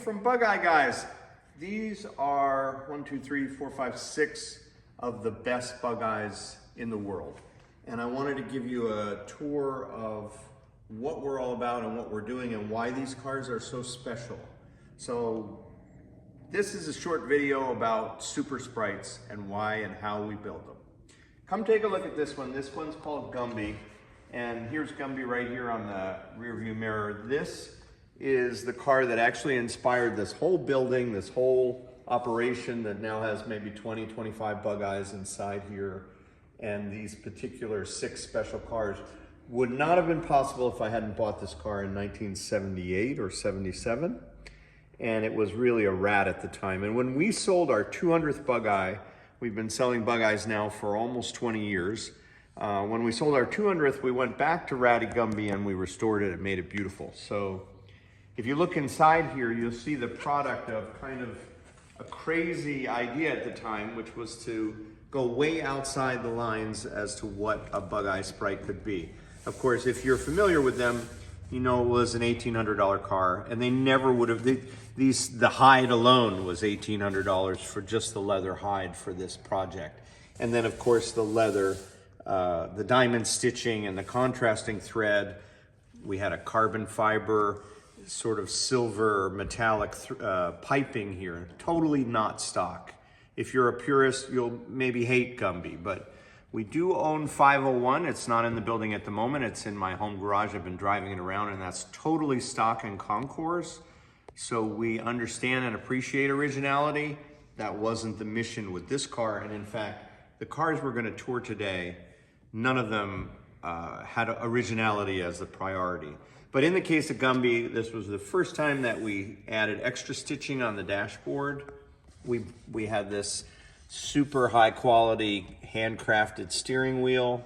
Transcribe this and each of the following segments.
from Bugeye Guys. These are 6 of the best Bugeyes in the world. And I wanted to give you a tour of what we're all about and what we're doing and why these cars are so special. So this is a short video about Super Sprites and why and how we build them. Come take a look at this one. This one's called Gumby. And here's Gumby right here on the rear view mirror. This is the car that actually inspired this whole building, this whole operation that now has maybe 20, 25 Bugeyes inside here. And these particular 6 special cars would not have been possible if I hadn't bought this car in 1978 or 77. And it was really a rat at the time. And when we sold our 200th Bugeye, we've been selling Bugeyes now for almost 20 years. When we sold our 200th, we went back to Ratty Gumby and we restored it and made it beautiful. So if you look inside here, you'll see the product of kind of a crazy idea at the time, which was to go way outside the lines as to what a Bugeye Sprite could be. Of course, if you're familiar with them, you know it was an $1,800 car, and they never would have, the hide alone was $1,800 for just the leather hide for this project. And then of course the leather, the diamond stitching and the contrasting thread. We had a carbon fiber, sort of silver metallic piping here, totally not stock. If you're a purist, you'll maybe hate Gumby, but we do own 501. It's not in the building at the moment. It's in my home garage. I've been driving it around, and that's totally stock and concours. So we understand and appreciate originality. That wasn't the mission with this car. And in fact, the cars we're gonna tour today, none of them had originality as the priority. But in the case of Gumby, this was the first time that we added extra stitching on the dashboard. We had this super high quality handcrafted steering wheel,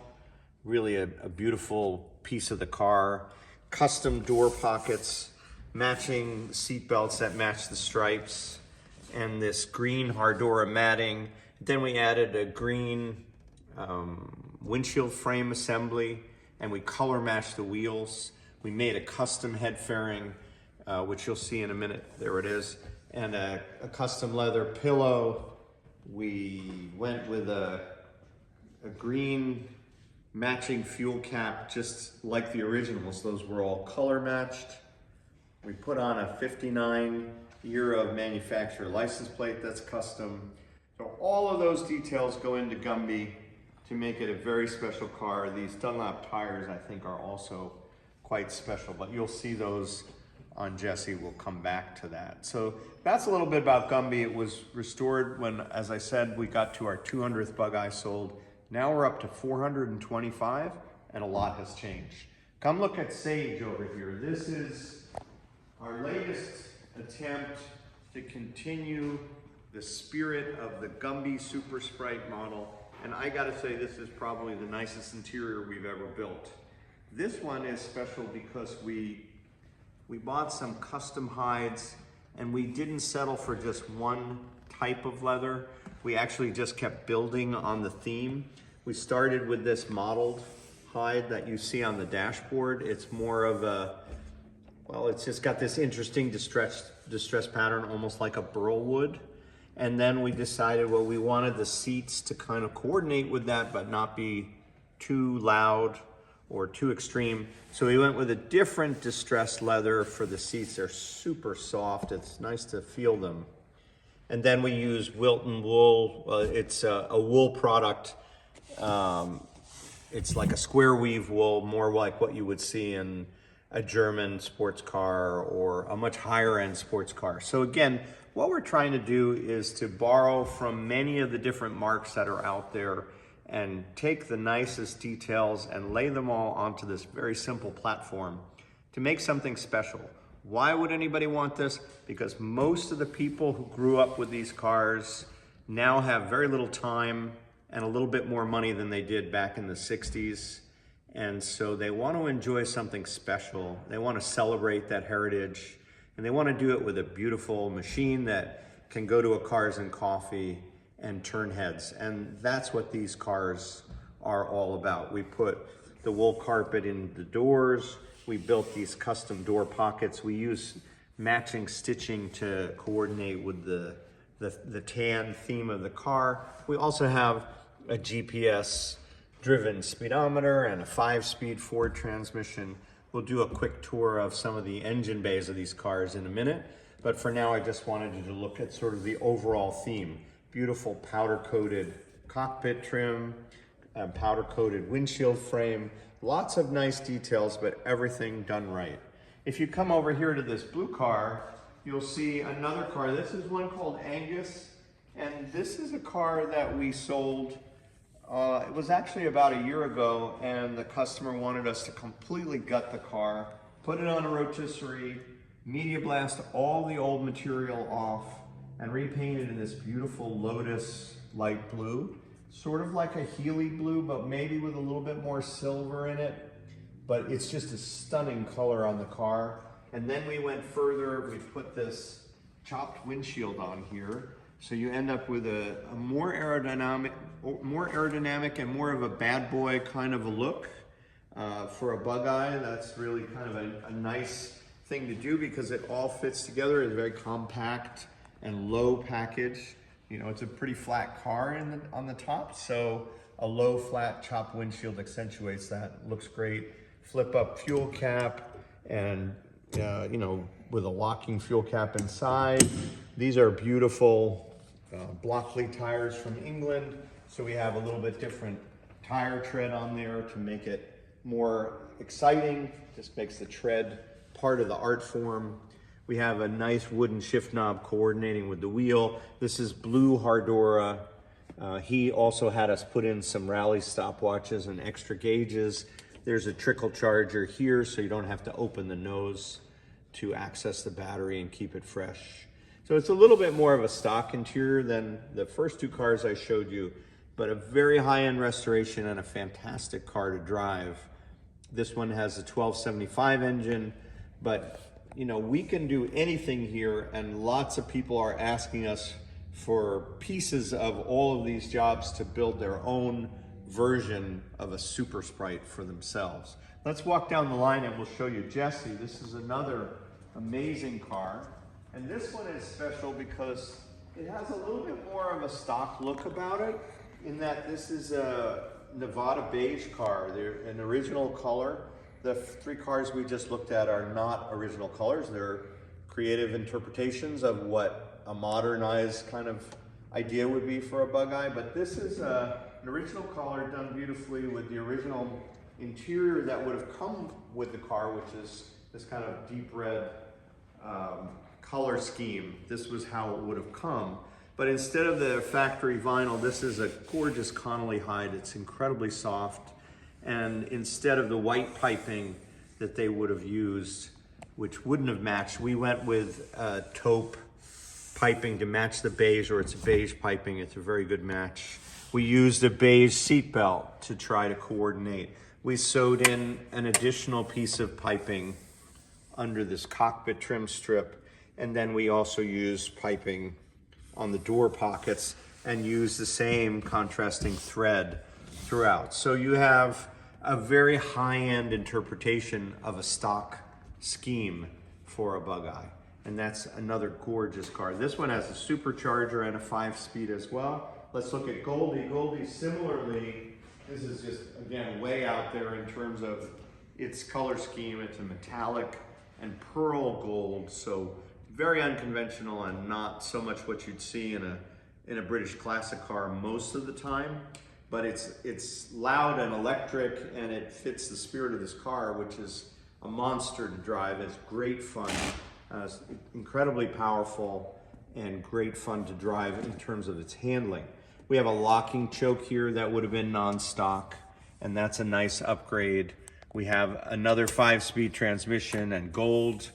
really a beautiful piece of the car, custom door pockets, matching seat belts that match the stripes, and this green Hardora matting. Then we added a green windshield frame assembly, and we color matched the wheels. We made a custom head fairing, which you'll see in a minute. There it is. And a custom leather pillow. We went with a green matching fuel cap, just like the originals. Those were all color matched. We put on a 59 year of manufacturer license plate that's custom. So all of those details go into Gumby to make it a very special car. These Dunlop tires, I think, are also quite special, but you'll see those on Jesse. We'll come back to that. So that's a little bit about Gumby. It was restored when, as I said, we got to our 200th Bugeye sold. Now we're up to 425, and a lot has changed. Come look at Sage over here. This is our latest attempt to continue the spirit of the Gumby Super Sprite model. And I gotta say, this is probably the nicest interior we've ever built. This one is special because we bought some custom hides, and we didn't settle for just one type of leather. We actually just kept building on the theme. We started with this mottled hide that you see on the dashboard. It's more of a, well, it's just got this interesting distress pattern, almost like a burl wood. And then we decided, well, we wanted the seats to kind of coordinate with that, but not be too loud or too extreme. So we went with a different distressed leather for the seats. They're super soft. It's nice to feel them. And then we use Wilton wool. It's a wool product. It's like a square weave wool, more like what you would see in a German sports car or a much higher end sports car. So again, what we're trying to do is to borrow from many of the different marks that are out there and take the nicest details and lay them all onto this very simple platform to make something special. Why would anybody want this? Because most of the people who grew up with these cars now have very little time and a little bit more money than they did back in the 60s. And so they want to enjoy something special. They want to celebrate that heritage, and they want to do it with a beautiful machine that can go to a Cars and Coffee and turn heads. And that's what these cars are all about. We put the wool carpet in the doors. We built these custom door pockets. We use matching stitching to coordinate with the tan theme of the car. We also have a GPS driven speedometer and a 5-speed Ford transmission. We'll do a quick tour of some of the engine bays of these cars in a minute, but for now I just wanted you to look at sort of the overall theme. Beautiful powder coated cockpit trim, powder coated windshield frame, lots of nice details, but everything done right. If you come over here to this blue car, you'll see another car. This is one called Angus, and this is a car that we sold. It was actually about a year ago, and the customer wanted us to completely gut the car, put it on a rotisserie, media blast all the old material off, and repaint it in this beautiful Lotus light blue, sort of like a Healey blue, but maybe with a little bit more silver in it. But it's just a stunning color on the car. And then we went further, we put this chopped windshield on here. So you end up with a more aerodynamic and more of a bad boy kind of a look for a Bugeye. That's really kind of a nice thing to do because it all fits together. It's very compact and low package. You know, it's a pretty flat car on the top, so a low flat chopped windshield accentuates that. Looks great. Flip up fuel cap and you know, with a locking fuel cap inside. These are beautiful Blockley tires from England. So we have a little bit different tire tread on there to make it more exciting. Just makes the tread part of the art form. We have a nice wooden shift knob coordinating with the wheel. This is blue Hardora. He also had us put in some rally stopwatches and extra gauges. There's a trickle charger here, so you don't have to open the nose to access the battery and keep it fresh. So it's a little bit more of a stock interior than the first two cars I showed you, but a very high-end restoration and a fantastic car to drive. This one has a 1275 engine, but you know, we can do anything here, and lots of people are asking us for pieces of all of these jobs to build their own version of a super Sprite for themselves. Let's walk down the line and we'll show you Jesse. This is another amazing car. And this one is special because it has a little bit more of a stock look about it, in that this is a Nevada beige car. They're an original color. The three cars we just looked at are not original colors. They're creative interpretations of what a modernized kind of idea would be for a Bugeye. But this is an original color done beautifully with the original interior that would have come with the car, which is this kind of deep red color scheme. This was how it would have come. But instead of the factory vinyl, this is a gorgeous Connolly hide. It's incredibly soft. And instead of the white piping that they would have used, which wouldn't have matched, we went with taupe piping to match the beige, or it's a beige piping. It's a very good match. We used a beige seat belt to try to coordinate. We sewed in an additional piece of piping under this cockpit trim strip. And then we also used piping on the door pockets and used the same contrasting thread throughout. So you have a very high-end interpretation of a stock scheme for a Bugeye. And that's another gorgeous car. This one has a supercharger and a 5-speed as well. Let's look at Goldie. Goldie, similarly, this is just, again, way out there in terms of its color scheme. It's a metallic and pearl gold, so very unconventional and not so much what you'd see in a British classic car most of the time. But it's loud and electric, and it fits the spirit of this car, which is a monster to drive. It's great fun, it's incredibly powerful, and great fun to drive in terms of its handling. We have a locking choke here that would have been non-stock, and that's a nice upgrade. We have another 5-speed transmission and gold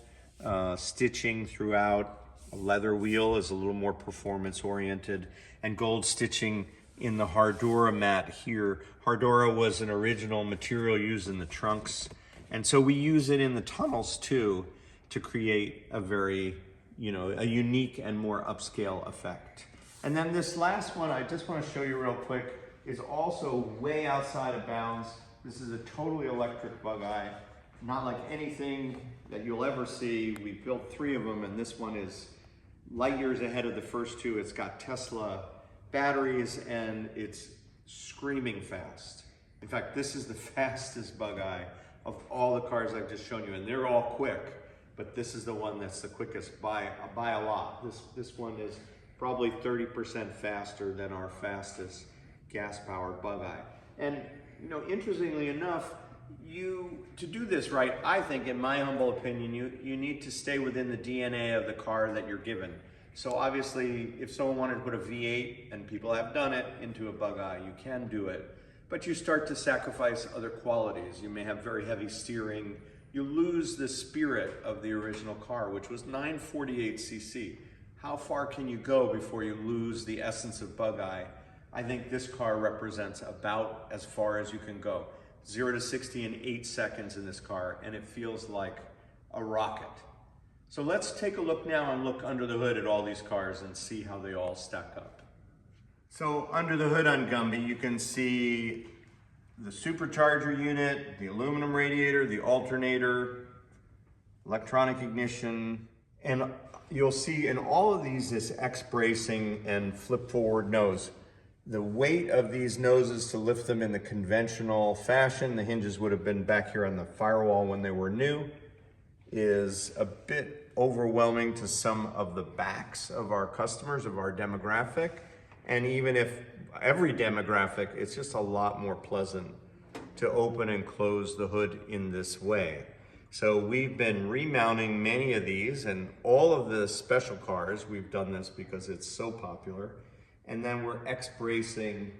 stitching throughout. A leather wheel is a little more performance oriented, and gold stitching in the Hardora mat here. Hardora was an original material used in the trunks, and so we use it in the tunnels too to create a very, you know, a unique and more upscale effect. And then this last one I just want to show you real quick is also way outside of bounds. This is a totally electric Bugeye, not like anything that you'll ever see. We built 3 of them, and this one is light years ahead of the first 2. It's got Tesla batteries, and it's screaming fast. In fact, this is the fastest Bugeye of all the cars I've just shown you, and they're all quick, but this is the one that's the quickest by a lot. This one is probably 30% faster than our fastest gas-powered Bugeye. And you know, interestingly enough, to do this right, I think, in my humble opinion, you need to stay within the DNA of the car that you're given. So obviously, if someone wanted to put a V8, and people have done it, into a Bugeye, you can do it. But you start to sacrifice other qualities. You may have very heavy steering. You lose the spirit of the original car, which was 948 cc. How far can you go before you lose the essence of Bugeye? I think this car represents about as far as you can go. 0 to 60 in 8 seconds in this car, and it feels like a rocket. So let's take a look now and look under the hood at all these cars and see how they all stack up. So under the hood on Gumby, you can see the supercharger unit, the aluminum radiator, the alternator, electronic ignition, and you'll see in all of these this X bracing and flip forward nose. The weight of these noses to lift them in the conventional fashion, the hinges would have been back here on the firewall when they were new, is a bit overwhelming to some of the backs of our customers, of our demographic. And even if every demographic, it's just a lot more pleasant to open and close the hood in this way. So we've been remounting many of these, and all of the special cars, we've done this because it's so popular. And then we're X-bracing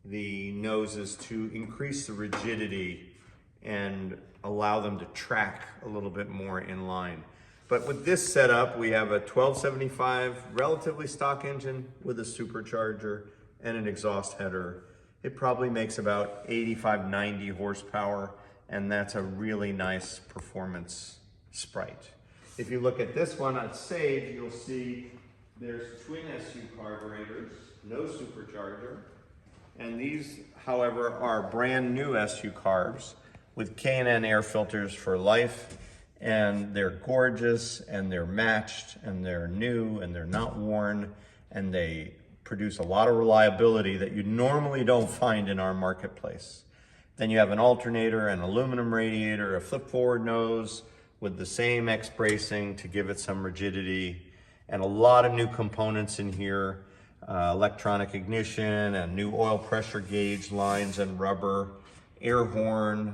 the noses to increase the rigidity and allow them to track a little bit more in line. But with this setup, we have a 1275 relatively stock engine with a supercharger and an exhaust header. It probably makes about 85, 90 horsepower, and that's a really nice performance Sprite. If you look at this one on Sage, you'll see there's twin SU carburetors, no supercharger, and these, however, are brand new SU carbs with K&N air filters for life, and they're gorgeous, and they're matched, and they're new, and they're not worn, and they produce a lot of reliability that you normally don't find in our marketplace. Then you have an alternator, an aluminum radiator, a flip forward nose with the same X bracing to give it some rigidity, and a lot of new components in here, electronic ignition and new oil pressure gauge lines and rubber, air horn,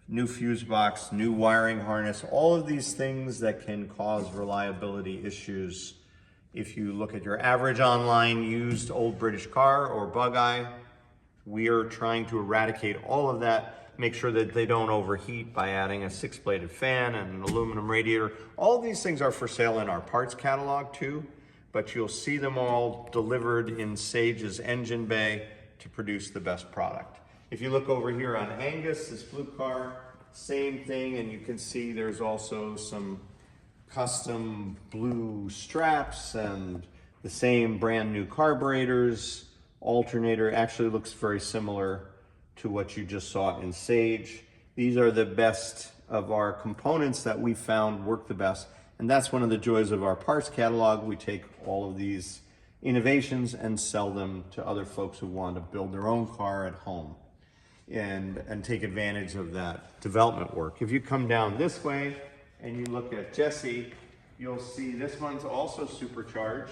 new fuse box, new wiring harness, all of these things that can cause reliability issues. If you look at your average online used old British car or Bugeye, we are trying to eradicate all of that, make sure that they don't overheat by adding a 6-bladed fan and an aluminum radiator. All of these things are for sale in our parts catalog too, but you'll see them all delivered in Sage's engine bay to produce the best product. If you look over here on Angus, this blue car, same thing, and you can see there's also some custom blue straps and the same brand new carburetors. Alternator actually looks very similar to what you just saw in Sage. These are the best of our components that we found work the best, and that's one of the joys of our parts catalog. We take all of these innovations and sell them to other folks who want to build their own car at home and take advantage of that development work. If you come down this way and you look at Jesse, you'll see this one's also supercharged.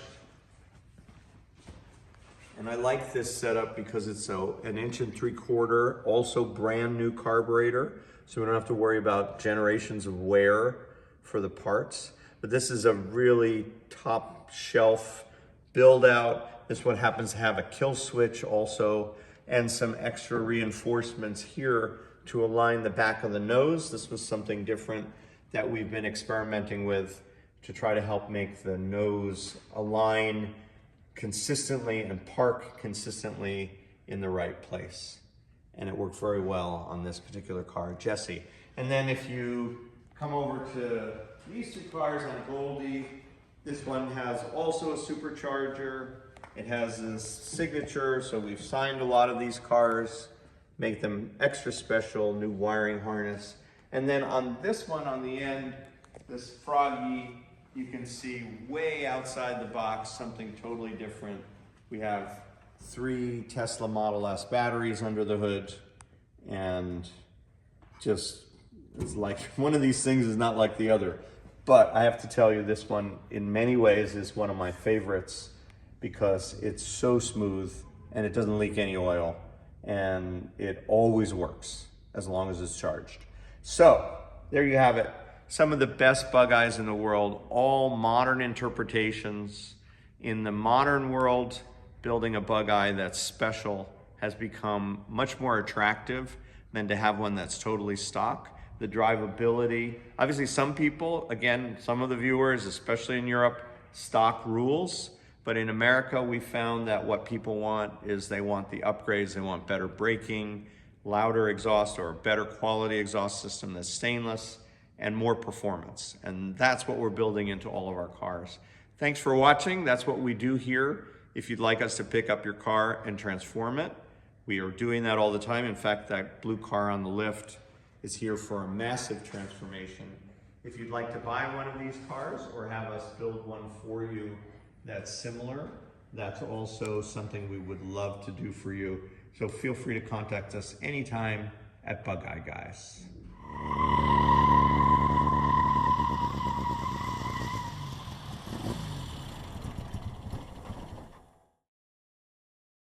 And I like this setup because it's an 1.75 inch, also brand new carburetor, so we don't have to worry about generations of wear for the parts. But this is a really top shelf build out. This one happens to have a kill switch also, and some extra reinforcements here to align the back of the nose. This was something different that we've been experimenting with to try to help make the nose align consistently and park consistently in the right place. And it worked very well on this particular car, Jesse. And then if you come over to these two cars on Goldie, this one has also a supercharger. It has this signature, so we've signed a lot of these cars, make them extra special, new wiring harness. And then on this one on the end, this Froggy, you can see way outside the box, something totally different. We have 3 Tesla Model S batteries under the hood, and just, it's like one of these things is not like the other. But I have to tell you, this one in many ways is one of my favorites because it's so smooth and it doesn't leak any oil, and it always works as long as it's charged. So there you have it. Some of the best Bugeyes in the world, all modern interpretations. In the modern world, building a Bugeye that's special has become much more attractive than to have one that's totally stock. The drivability, obviously some people, again, some of the viewers, especially in Europe, stock rules. But in America, we found that what people want is they want the upgrades, they want better braking, louder exhaust or a better quality exhaust system that's stainless, and more performance. And that's what we're building into all of our cars. Thanks for watching. That's what we do here. If you'd like us to pick up your car and transform it, we are doing that all the time. In fact, that blue car on the lift is here for a massive transformation. If you'd like to buy one of these cars or have us build one for you that's similar, that's also something we would love to do for you. So feel free to contact us anytime at Bugeye Guys.